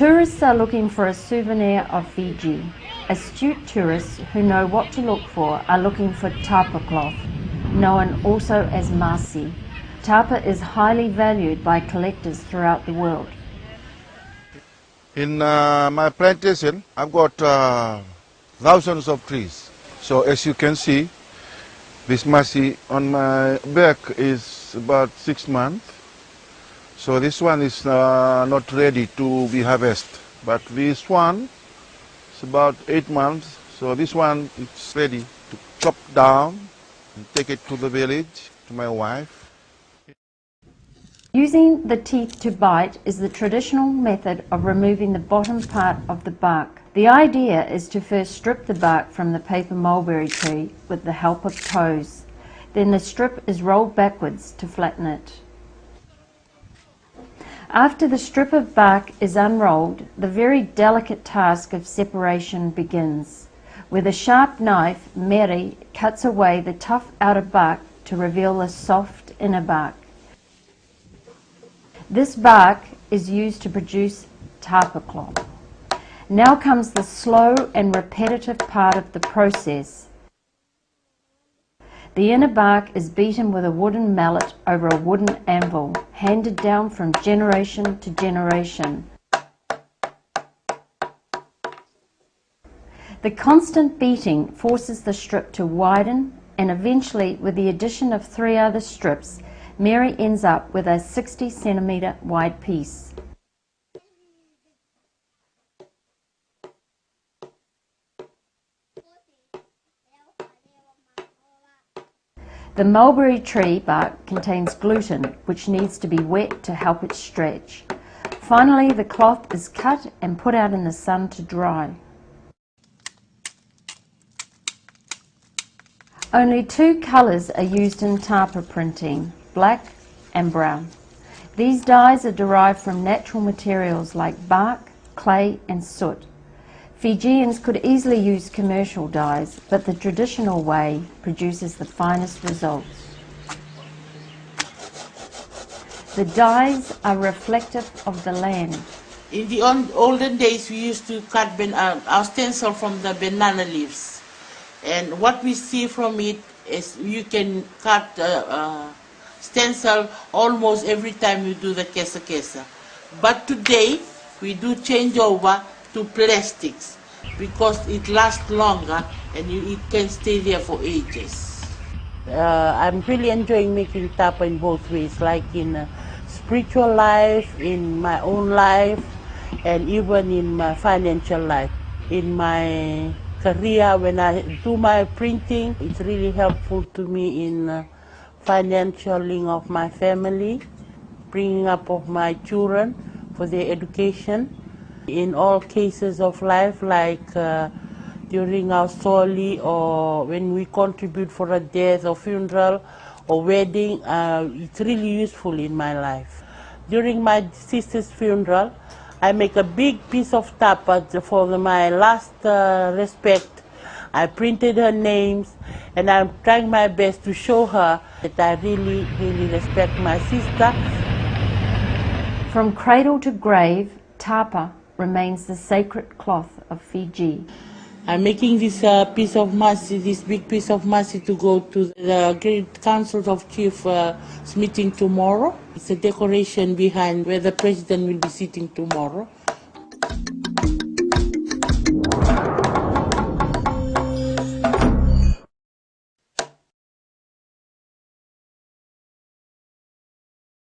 Tourists are looking for a souvenir of Fiji. Astute tourists who know what to look for are looking for tapa cloth, known also as Masi. Tapa is highly valued by collectors throughout the world. In my plantation, I've got thousands of trees. So as you can see, this Masi on my back is about 6 months. So this one is not ready to be harvested. But this one is about 8 months. So this one is ready to chop down and take it to the village, to my wife. Using the teeth to bite is the traditional method of removing the bottom part of the bark. The idea is to first strip the bark from the paper mulberry tree with the help of toes. Then the strip is rolled backwards to flatten it. After the strip of bark is unrolled, the very delicate task of separation begins. With a sharp knife, Mary cuts away the tough outer bark to reveal the soft inner bark. This bark is used to produce tapa cloth. Now comes the slow and repetitive part of the process. The inner bark is beaten with a wooden mallet over a wooden anvil, handed down from generation to generation. The constant beating forces the strip to widen, and eventually, with the addition of 3 other strips, Mary ends up with a 60 centimetre wide piece. The mulberry tree bark contains gluten, which needs to be wet to help it stretch. Finally, the cloth is cut and put out in the sun to dry. Only 2 colours are used in tapa printing, black and brown. These dyes are derived from natural materials like bark, clay and soot. Fijians could easily use commercial dyes, but the traditional way produces the finest results. The dyes are reflective of the land. In the olden days, we used to cut our stencil from the banana leaves. And what we see from it is you can cut stencil almost every time you do the kesa. But today, we do change over to plastics because it lasts longer and it can stay there for ages. I'm really enjoying making tapa in both ways, like in spiritual life, in my own life, and even in my financial life. In my career, when I do my printing, it's really helpful to me in financialing of my family, bringing up of my children for their education. In all cases of life, like during our soli or when we contribute for a death or funeral or wedding, it's really useful in my life. During my sister's funeral, I make a big piece of tapa for my last respect. I printed her names, and I'm trying my best to show her that I really, really respect my sister. From cradle to grave, tapa remains the sacred cloth of Fiji. I'm making this piece of Masi, this big piece of Masi, to go to the Great Council of Chiefs meeting tomorrow. It's a decoration behind where the president will be sitting tomorrow.